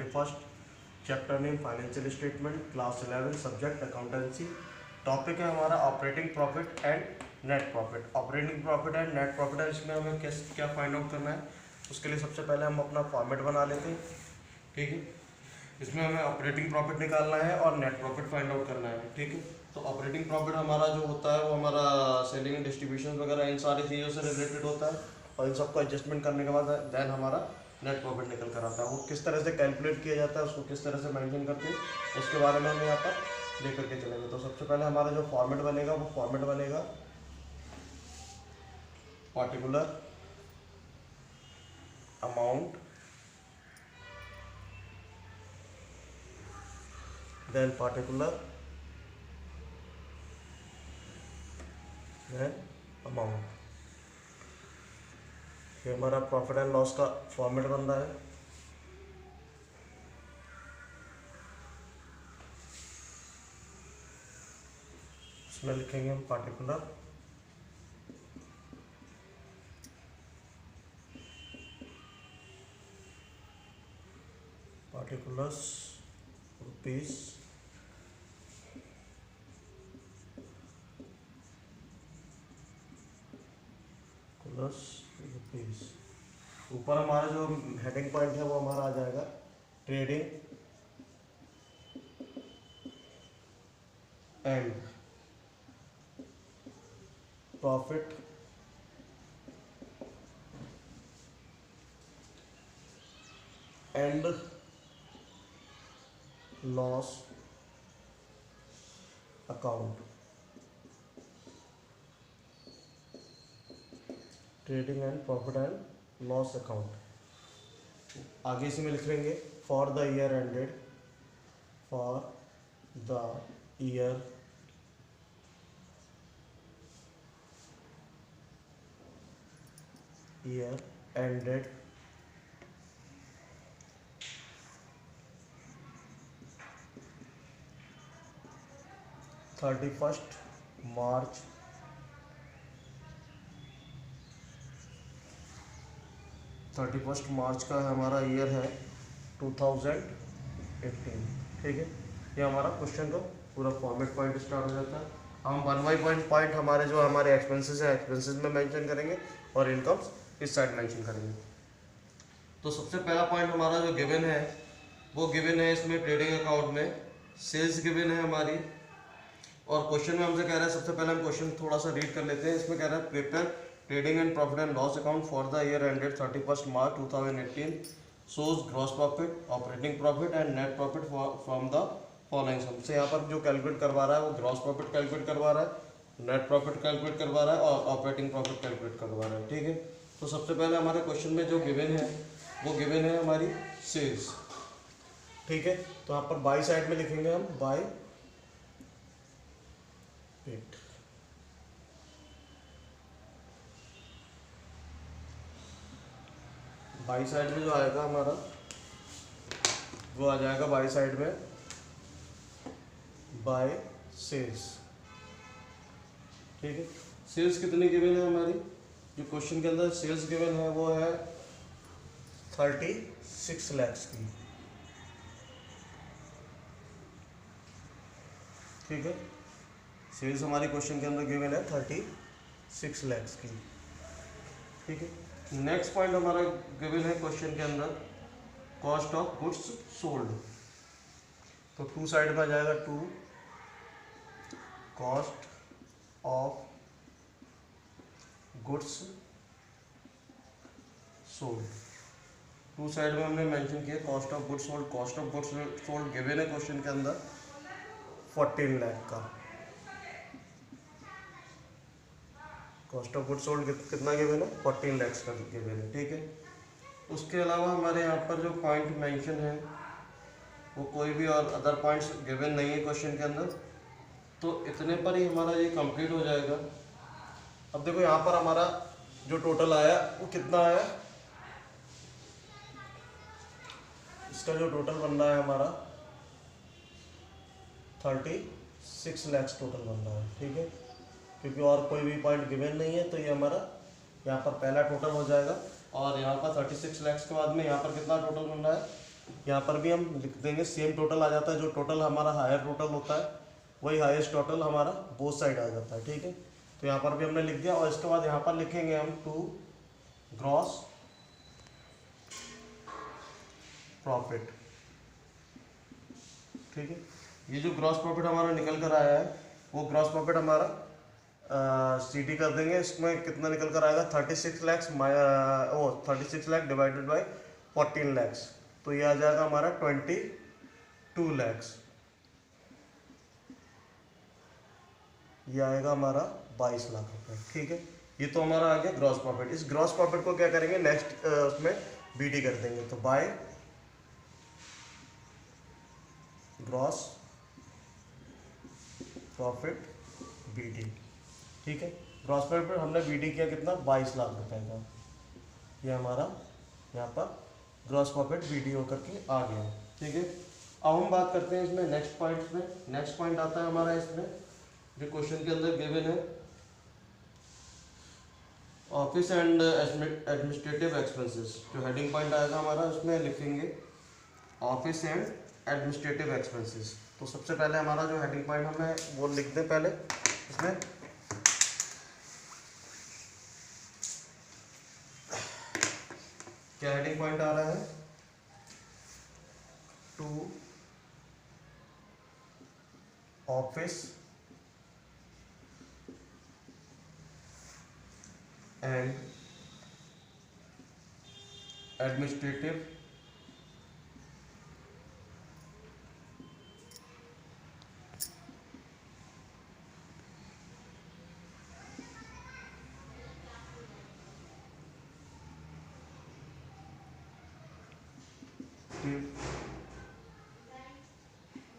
41st, chapter name financial statement, class 11, subject accountancy. Topic है हमारा operating profit and net profit. Operating profit and net profit है, इसमें हमें क्या find out करना है। उसके लिए सबसे पहले हम अपना फॉर्मेट बना लेते हैं, ठीक है। इसमें हमें ऑपरेटिंग प्रॉफिट निकालना है और नेट प्रॉफिट फाइंड आउट करना है, ठीक है। तो ऑपरेटिंग प्रॉफिट हमारा जो होता है वो हमारा सेलिंग एंड डिस्ट्रीब्यूशन वगैरह इन सारी चीज़ों से रिलेटेड होता है, और इन सबको एडजस्टमेंट करने के बाद देन हमारा नेट प्रॉफिट निकल कर आता है। वो किस तरह से कैलकुलेट किया जाता है, उसको किस तरह से मेंशन करते हैं, उसके बारे में हम यहाँ पर लेकर के चलेंगे। तो सबसे पहले हमारा जो फॉर्मेट बनेगा वो फॉर्मेट बनेगा particular amount, then particular then amount. ये हमारा प्रॉफिट एंड लॉस का फॉर्मेट बन रहा है। इसमें लिखेंगे हम particular particulars rupees plus rupees. ऊपर हमारा जो हेडिंग पॉइंट है वो हमारा आ जाएगा trading and profit and loss account. Trading and profit and loss account. आगे इसमें लिख लेंगे for the year ended, for the year ended 31st March 31st मार्च का हमारा ईयर है 2018, ठीक है। ये हमारा क्वेश्चन का पूरा फॉर्मेट पॉइंट स्टार्ट हो जाता है। हम वन बाई पॉइंट हमारे जो हमारे एक्सपेंसेस हैं एक्सपेंसेस में मेंशन करेंगे और इनकम्स इस साइड मेंशन करेंगे। तो सबसे पहला पॉइंट हमारा जो गिवन है वो गिवन है इसमें ट्रेडिंग अकाउंट में सेल्स गिवन है हमारी, और क्वेश्चन में हमसे कह रहा है, सबसे पहले हम क्वेश्चन थोड़ा सा रीड कर लेते हैं। इसमें कह रहा है prepare trading and profit and loss account for the year ended 31st March 2018 shows gross profit, operating profit and net profit from the following. हमसे यहाँ पर जो कैलकुलेट करवा रहा है वो ग्रॉस प्रॉफिट कैलकुलेट करवा रहा है, नेट प्रॉफिट कैलकुलेट करवा रहा है और ऑपरेटिंग प्रॉफिट कैलकुलेट करवा रहा है, ठीक है। तो सबसे पहले हमारे क्वेश्चन में जो गिवन है वो गिवन है हमारी सेल्स, ठीक है। तो यहाँ पर बाई साइड में लिखेंगे हम बाई पेट, बाई साइड में जो आएगा हमारा वो आ जाएगा बाई साइड में बाय सेल्स, ठीक है। सेल्स कितनी गिवन है हमारी, जो क्वेश्चन के अंदर सेल्स गिवन है वो है 36 लाख की, ठीक है। सेल्स हमारी क्वेश्चन के अंदर गिवन है 36 लाख की, ठीक है। नेक्स्ट पॉइंट हमारा गिवन है क्वेश्चन के अंदर कॉस्ट ऑफ गुड्स सोल्ड। तो टू साइड में आ जाएगा to cost of goods sold. To side में हमने मेंशन किया cost of goods sold. Cost of goods sold given है क्वेश्चन के अंदर 14 लाख का। कॉस्ट ऑफ गुड्स सोल्ड कितना गिवन है, 14 लाख का गिवन है, ठीक है। उसके अलावा हमारे यहाँ पर जो पॉइंट मेंशन है वो कोई भी और अदर पॉइंट्स गिवन नहीं है क्वेश्चन के अंदर, तो इतने पर ही हमारा ये कंप्लीट हो जाएगा। अब देखो यहाँ पर हमारा जो टोटल आया वो कितना आया, इसका जो टोटल बन रहा है हमारा 36 लाख टोटल बन रहा है, ठीक है। क्योंकि और कोई भी पॉइंट गिवन नहीं है तो ये हमारा यहाँ पर पहला टोटल हो जाएगा। और यहाँ पर 36 लाख के बाद में यहाँ पर कितना टोटल बन रहा है यहाँ पर भी हम लिख देंगे सेम टोटल आ जाता है, जो टोटल हमारा हायर टोटल होता है वही हाईएस्ट टोटल हमारा बोथ साइड आ जाता है, ठीक है। तो यहाँ पर भी हमने लिख दिया और इसके बाद यहाँ पर लिखेंगे हम टू ग्रॉस प्रॉफिट, ठीक है। ये जो ग्रॉस प्रॉफिट हमारा निकल कर आया है वो ग्रॉस प्रॉफिट हमारा सीटी कर देंगे, इसमें कितना निकल कर आएगा 36 लैक्स, ओ 36 लाख डिवाइडेड बाई 14 लैक्स, तो ये आ जाएगा हमारा 22 लैक्स, ये आएगा हमारा 22 लाख रुपए, ठीक है। ये तो हमारा आ गया ग्रॉस प्रॉफिट। इस ग्रॉस प्रॉफिट को क्या करेंगे नेक्स्ट उसमें बीडी कर देंगे, तो बाय ग्रॉस प्रॉफिट बीडी, ठीक है। ग्रॉस प्रॉफिट हमने बीडी किया कितना 22 लाख रुपए का, ये हमारा यहाँ पर ग्रॉस प्रॉफिट बीडी होकर के आ गया, ठीक है। अब हम बात करते हैं इसमें नेक्स्ट पॉइंट में। नेक्स्ट पॉइंट आता है हमारा इसमें जो क्वेश्चन के अंदर गिवन है, ऑफिस एंड एडमिनिस्ट्रेटिव एक्सपेंसेस। जो हेडिंग पॉइंट आएगा हमारा उसमें लिखेंगे ऑफिस एंड एडमिनिस्ट्रेटिव एक्सपेंसेस। तो सबसे पहले हमारा जो हेडिंग पॉइंट हमें वो लिख दें पहले इसमें, क्या हेडिंग पॉइंट आ रहा है, to office and administrative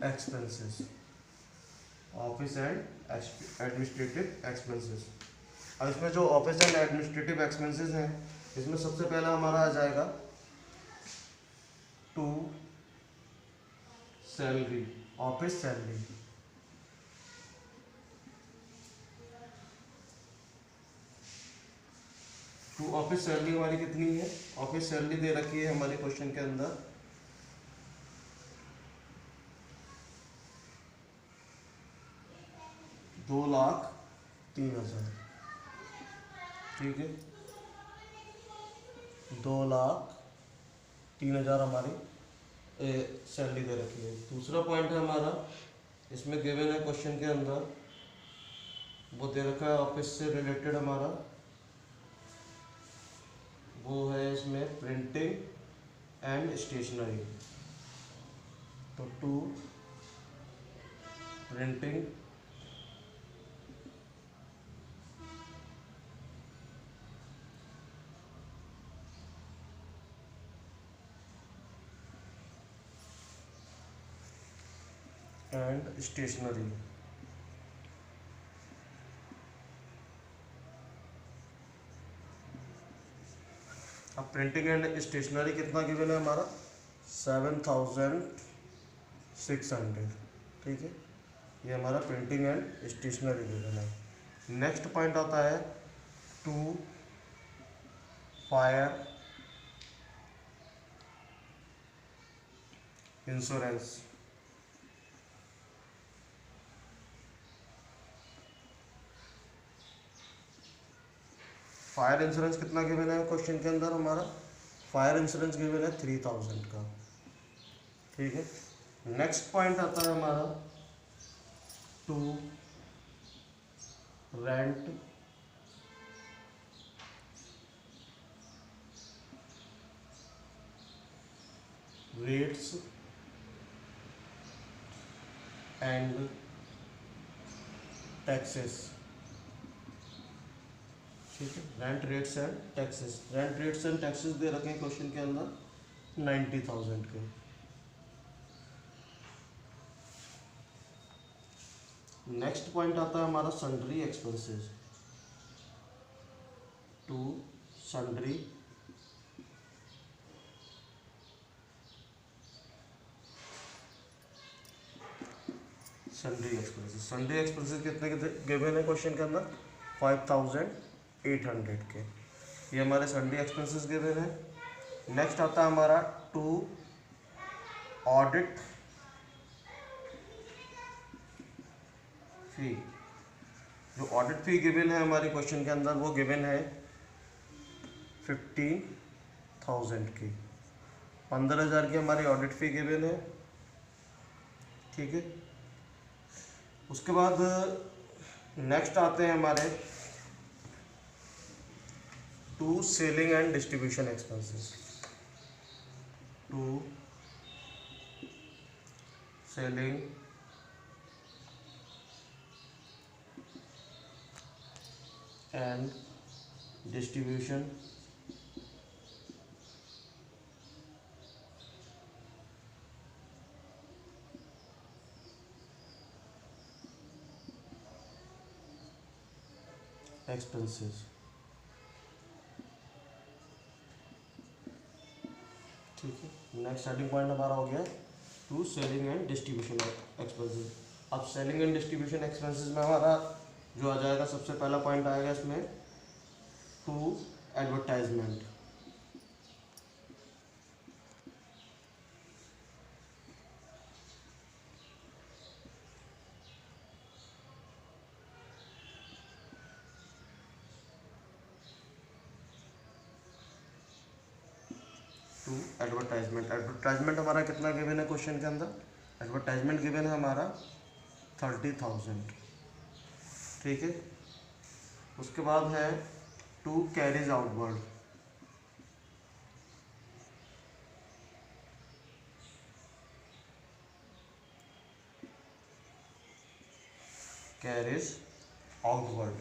expenses, office and administrative expenses. अब इसमें जो ऑफिस एंड एडमिनिस्ट्रेटिव एक्सपेंसेस हैं इसमें सबसे पहला हमारा आ जाएगा to salary, office salary, to office salary हमारी कितनी है, ऑफिस सैलरी दे रखी है हमारे क्वेश्चन के अंदर 2,03,000, ठीक है। 2,03,000 हमारी सैलरी दे रखी है। दूसरा पॉइंट है हमारा इसमें गिवन है क्वेश्चन के अंदर, वो दे रखा है ऑफिस से रिलेटेड हमारा, वो है इसमें प्रिंटिंग एंड स्टेशनरी। तो टू प्रिंटिंग एंड स्टेशनरी। अब प्रिंटिंग एंड स्टेशनरी कितना गिवन है हमारा 7,600, ठीक है। ये हमारा प्रिंटिंग एंड स्टेशनरी गिवन है। नेक्स्ट पॉइंट आता है to fire insurance. Fire insurance कितना गिवन है क्वेश्चन के अंदर हमारा, फायर इंश्योरेंस गिवन है 3,000 का, ठीक है। नेक्स्ट पॉइंट आता है हमारा to rent rates and taxes, ठीक है। Rent rates and taxes, rent rates and taxes दे रखे हैं क्वेश्चन के अंदर 90,000 के। नेक्स्ट पॉइंट आता है हमारा sundry expenses, to sundry sundry expenses. Sundry expenses कितने गिवन है क्वेश्चन के अंदर 5,800 के, ये हमारे सन्ड्री एक्सपेंसेस गिवन है। नेक्स्ट आता है हमारा टू ऑडिट फी, जो ऑडिट फी गिवन है हमारे क्वेश्चन के अंदर वो गिवन है 15,000 की, 15,000 की हमारी ऑडिट फी गिवन है। ठीक है, उसके बाद नेक्स्ट आते हैं हमारे to selling and distribution expenses. To selling and distribution expenses. ठीक है, नेक्स्ट स्टार्टिंग पॉइंट हमारा हो गया to selling and distribution expenses. अब सेलिंग एंड डिस्ट्रीब्यूशन एक्सपेंसेस में हमारा जो आ जाएगा, सबसे पहला पॉइंट आएगा इसमें to advertisement. To advertisement, advertisement हमारा कितना गिवन है क्वेश्चन के अंदर, एडवर्टाइजमेंट गिवन है हमारा 30,000। ठीक है, उसके बाद है to carriage outward, carriage outward.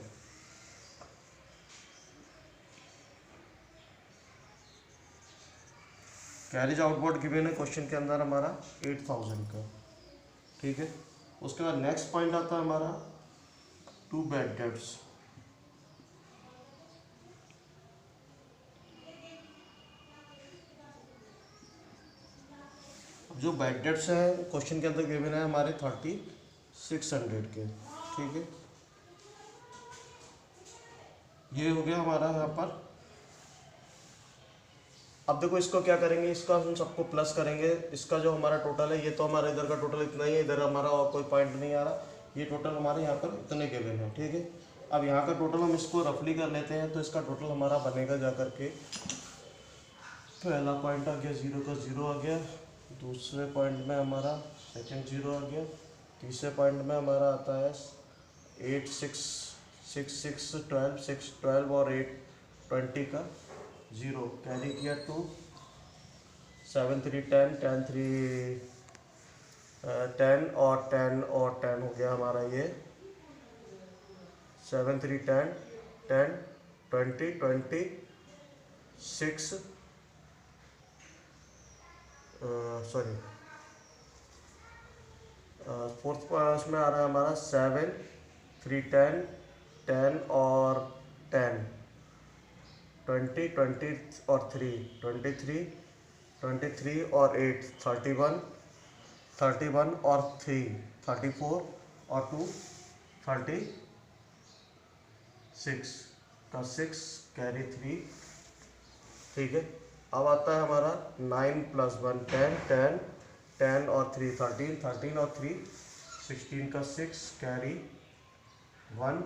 Carriage outward given है क्वेश्चन के अंदर हमारा 8,000 का। ठीक है, उसके बाद नेक्स्ट पॉइंट आता है हमारा टू बैड डेट्स। जो बैड डेट्स है क्वेश्चन के अंदर गिवन है हमारे 3600 के। ठीक है, ये हो गया हमारा यहाँ पर। अब देखो इसको क्या करेंगे, इसका हम सबको प्लस करेंगे। इसका जो हमारा टोटल है, ये तो हमारा इधर का टोटल इतना ही है, इधर हमारा और कोई पॉइंट नहीं आ रहा, ये टोटल हमारे यहाँ पर इतने गिवन है। ठीक है, अब यहाँ का टोटल हम इसको रफली कर लेते हैं, तो इसका टोटल हमारा बनेगा जा करके, पहला पॉइंट आ गया 0 का 0 आ गया, दूसरे पॉइंट में हमारा सेकंड 0 आ गया, तीसरे पॉइंट में हमारा आता है 8 6 6 6 12 6 12 और 8 20 का 0 कैरी किया, 2 7 3 10 10 3 10 और 10 और 10 हो गया हमारा ये 7 3 10 10 20 26 सॉरी फोर्थ पास में आ रहा है हमारा 7 3 10 10 और 10 20 20 और 3 23 23 और 8 31 31 और 3 34 और 2 36 का 6 कैरी 3। ठीक है, अब आता है हमारा 9 + 1 10 10 10 और 3 13 13 और 3 16 का 6 कैरी 1।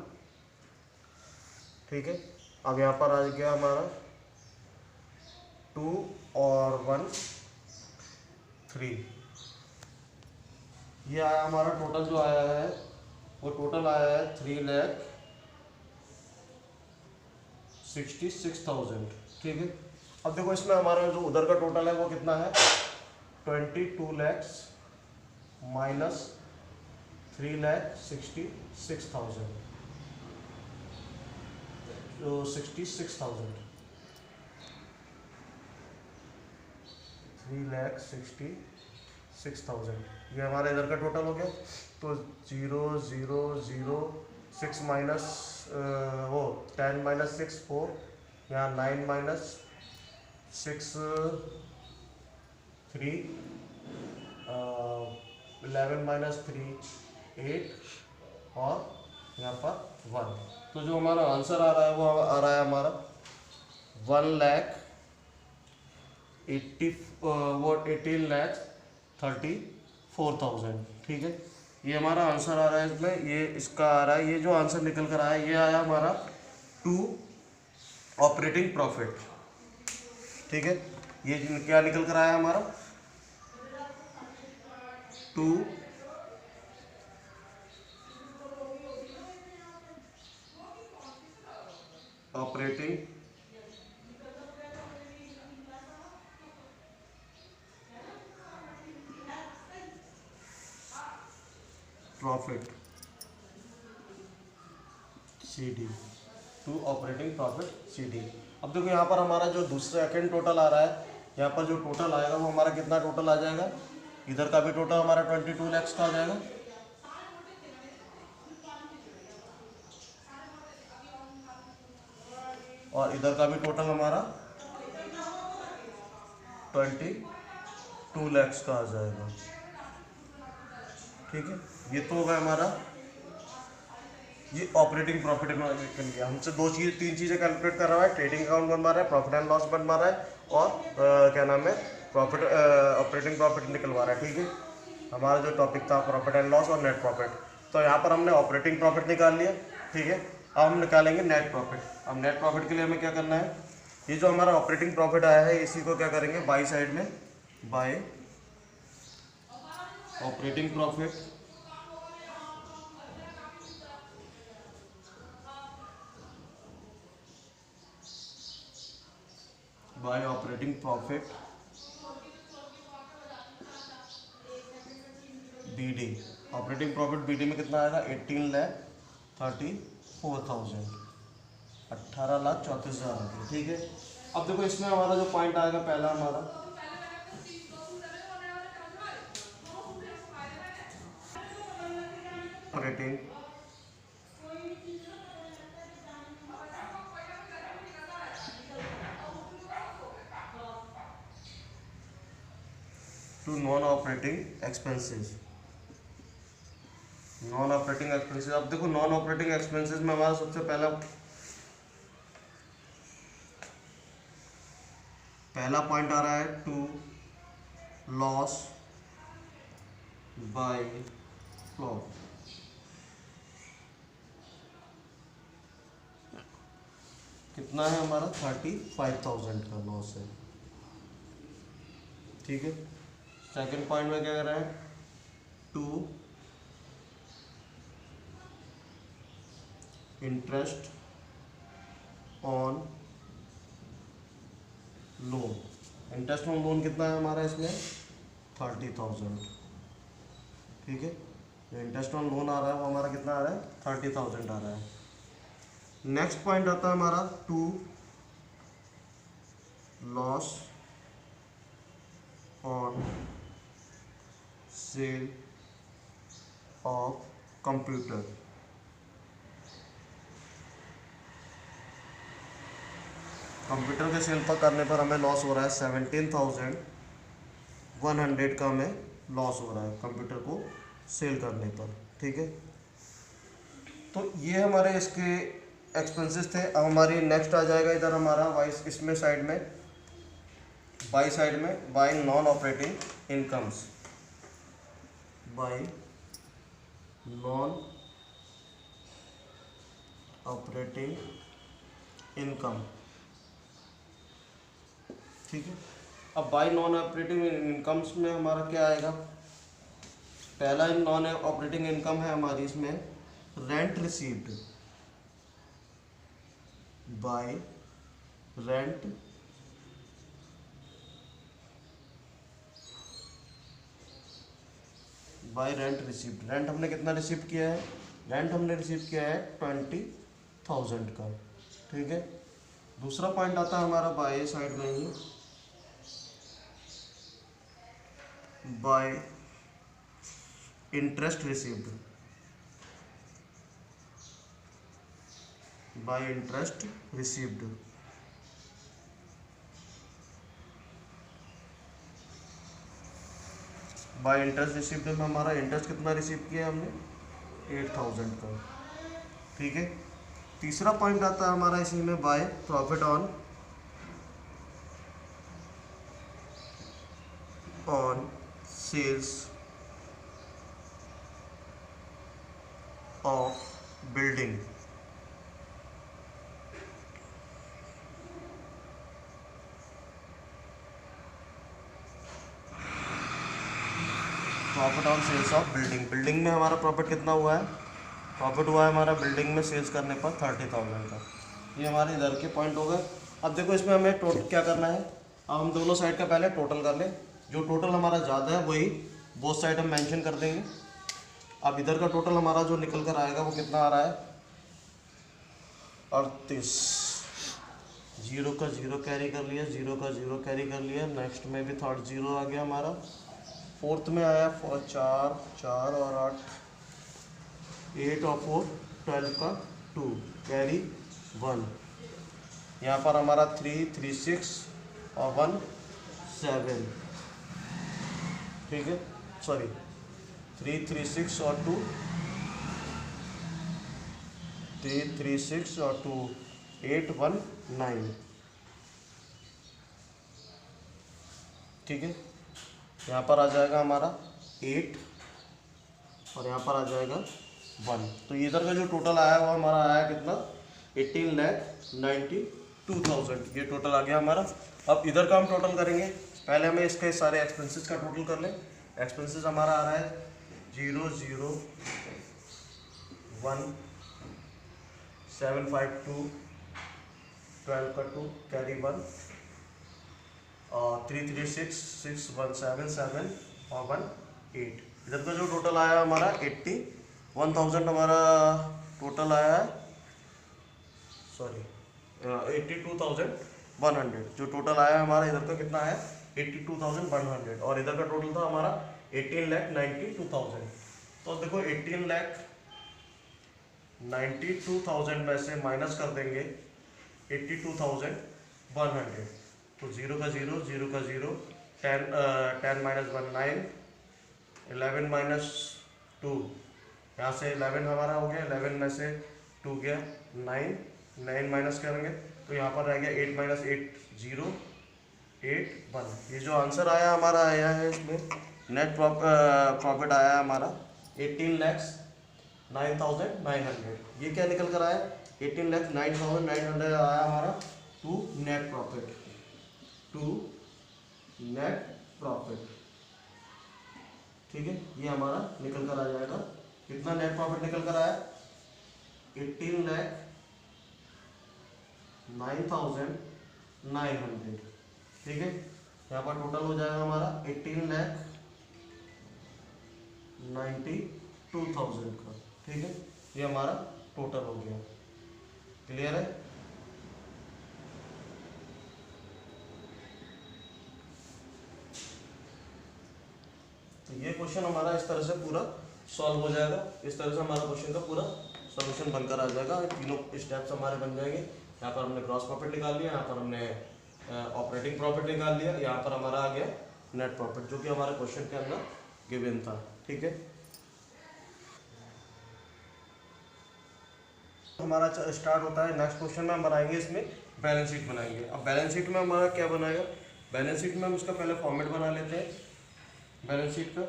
ठीक है, अब यहाँ पर आ गया हमारा 2 और 1 3। ये आया हमारा टोटल, जो आया है वो टोटल आया है 3,66,000। ठीक है, अब देखो इसमें हमारा जो उधर का टोटल है वो कितना है, 22 lakhs माइनस 3,66,000, तो 66,000 3,66,000 ये हमारा इधर का टोटल हो गया। तो 0 0 0 6 माइनस वो 10 माइनस 6 4, यहाँ 9 माइनस 6 3 11 माइनस 3 8 और यहाँ पर 1। तो जो हमारा आंसर आ रहा है वो आ रहा है हमारा 18,18,66,000 34,000। ठीक है, ये हमारा आंसर आ रहा है इसमें, ये इसका आ रहा है, ये जो आंसर निकल कर आया ये आया हमारा 2 ऑपरेटिंग प्रॉफिट। ठीक है, ये क्या निकल कर आया हमारा 2 operating profit CD, 2 operating profit CD। अब देखो यहाँ पर हमारा जो दूसरा सेकंड टोटल आ रहा है, यहाँ पर जो टोटल आएगा वो हमारा कितना टोटल आ जाएगा, इधर का भी टोटल हमारा 22 लाख का आ जाएगा, और इधर का भी टोटल हमारा 22 लाख का आ जाएगा। ठीक है, ये तो होगा हमारा, ये ऑपरेटिंग प्रॉफिट में निकल गया। हमसे तीन चीज़ें कैलकुलेट कर रहा है, ट्रेडिंग अकाउंट बनवा रहा है, प्रॉफिट एंड लॉस बनवा रहा है, और क्या नाम है प्रॉफिट ऑपरेटिंग प्रॉफिट निकलवा रहा है। ठीक है, हमारा जो टॉपिक था प्रॉफिट एंड लॉस और नेट प्रॉफिट, तो यहाँ पर हमने ऑपरेटिंग प्रॉफिट निकाल लिया। ठीक है, अब हम निकालेंगे नेट प्रॉफिट। अब नेट प्रॉफिट के लिए हमें क्या करना है, ये जो हमारा ऑपरेटिंग प्रॉफिट आया है इसी को क्या करेंगे, बाई साइड में, bye operating profit by operating profit BD। Operating profit BD में कितना आएगा, 18,34,000, 18,34,000। ठीक है, अब देखो इसमें हमारा जो पॉइंट आएगा पहला हमारा operating to non operating expenses. Non operating expenses, अब देखो नॉन ऑपरेटिंग एक्सपेंसेस में हमारा सबसे पहला पॉइंट आ रहा है टू लॉस बाय फ्लॉप। कितना है हमारा 35,000 का लॉस है। ठीक है, सेकंड पॉइंट में क्या कर रहा है, to interest on loan. Interest on loan कितना है हमारा इसमें 30,000। ठीक है, जो इंटरेस्ट ऑन लोन आ रहा है वो हमारा कितना आ रहा है 30,000 आ रहा है। नेक्स्ट पॉइंट आता है हमारा to loss on sale of computer. Computer के सेल पर करने पर हमें लॉस हो रहा है 17,100 का हमें लॉस हो रहा है कंप्यूटर को सेल करने पर। ठीक है, तो ये हमारे इसके एक्सपेंसेस थे। अब हमारी नेक्स्ट आ जाएगा इधर हमारा वाई, इसमें साइड में बाई साइड में bye non operating incomes, bye non operating income. ठीक है, अब बाय नॉन ऑपरेटिंग इनकम्स में हमारा क्या आएगा, पहला नॉन ऑपरेटिंग इनकम है हमारी इसमें rent received by rent received. Rent हमने कितना रिसीव किया है, रेंट हमने रिसीव किया है 20,000 का। ठीक है, दूसरा पॉइंट आता है हमारा बाय साइड में ही, by interest received, by interest received. By interest received में हमारा इंटरेस्ट कितना रिसीव किया है हमने 8,000 का। ठीक है, तीसरा पॉइंट आता है हमारा इसी में by profit on sales of building. Profit on sales of building. Building में हमारा प्रॉफिट कितना हुआ है? प्रॉफिट हुआ है हमारा बिल्डिंग में सेल्स करने पर 30,000 का। ये हमारे इधर के पॉइंट हो गए। अब देखो इसमें हमें टोटल क्या करना है। अब हम दोनों साइड का पहले टोटल कर लें। जो टोटल हमारा ज़्यादा है वही बोथ साइड हम मेंशन कर देंगे। अब इधर का टोटल हमारा जो निकल कर आएगा वो कितना आ रहा है? 38। जीरो का जीरो कैरी कर लिया, जीरो का जीरो कैरी कर लिया। नेक्स्ट में भी थर्ड जीरो आ गया हमारा। फोर्थ में आया 4 4 और 8, 8 और 4 12 का 2 कैरी 1। यहाँ पर हमारा 3 3 6 और 1 7। ठीक है, सॉरी 3 3 6 और 2 3 3 6 और 2 8 1 9। ठीक है, यहाँ पर आ जाएगा हमारा 8 और यहाँ पर आ जाएगा 1। तो इधर का जो टोटल आया वो हमारा आया कितना? 18,92,000। ये टोटल आ गया हमारा। अब इधर का हम टोटल करेंगे। पहले हमें इसके सारे एक्सपेंसेस का टोटल कर लें। एक्सपेंसेस हमारा आ रहा है 0 0 1 7 5 2 12 का 2 कैरी 1 और 3 3 6 6 1 7 7 और 1 8। इधर का जो टोटल आया हमारा 81,000 हमारा टोटल आया है, सॉरी 82,100। जो टोटल आया हमारा इधर का कितना है? 82,100। और इधर का टोटल था हमारा 18,92,000। तो देखो 18,92,000 में से माइनस कर देंगे 82,100। तो जीरो का जीरो, जीरो का जीरो, 10 माइनस 1 9, 11 माइनस 2, यहाँ से 11 हमारा हो गया, 11 में से 2 गया 9, 9 माइनस करेंगे तो यहाँ पर रह गया 8 माइनस 8 0 8 1। ये जो आंसर आया हमारा आया है इसमें नेट प्रॉफिट आया है हमारा 18,09,900। ये क्या निकल कर आया? 18,09,900 आया हमारा to net profit, to net profit. ठीक है, ये हमारा निकल कर आ जाएगा। कितना नेट प्रॉफिट निकल कर आया? 18,09,900। ठीक है, यहाँ पर टोटल हो जाएगा हमारा 18,92,000 का। ठीक है, ये हमारा टोटल हो गया। क्लियर है? तो ये क्वेश्चन हमारा इस तरह से पूरा सॉल्व हो जाएगा। इस तरह से हमारा क्वेश्चन का पूरा सॉल्यूशन बनकर आ जाएगा। तीनों स्टेप्स हमारे बन जाएंगे। यहाँ पर हमने ग्रॉस प्रॉफिट निकाल लिया, यहाँ पर हमने ऑपरेटिंग प्रॉफिट निकाल लिया, यहाँ पर हमारा आ गया नेट प्रॉफिट जो कि हमारे क्वेश्चन के अंदर गिवन था। ठीक है, हमारा स्टार्ट होता है नेक्स्ट क्वेश्चन में हम बनाएंगे इसमें बैलेंस शीट बनाएंगे। अब बैलेंस शीट में हमारा क्या बनाएगा? बैलेंस शीट में हम इसका पहले फॉर्मेट बना लेते हैं बैलेंस शीट का।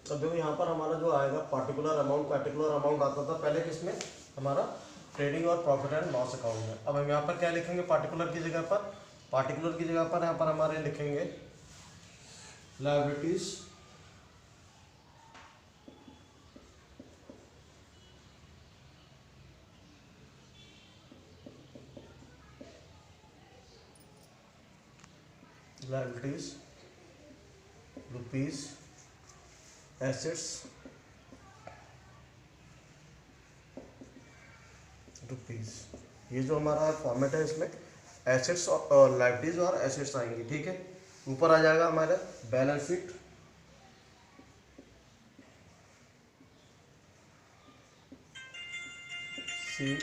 अब देखो यहाँ पर हमारा जो आएगा पार्टिकुलर अमाउंट आता था पहले किसमें? हमारा ट्रेडिंग और प्रॉफिट एंड लॉस अकाउंट में। अब हम यहाँ पर क्या लिखेंगे? पार्टिकुलर की जगह पर यहाँ पर हमारे लिखेंगे लायबिलिटीज रुपीज, एसेट्स रुपीज। ये जो हमारा फॉर्मेट है इसमें एसेट्स और लायबिलिटीज और एसेट्स आएंगी। ठीक है, ऊपर आ जाएगा हमारा बैलेंस शीट सी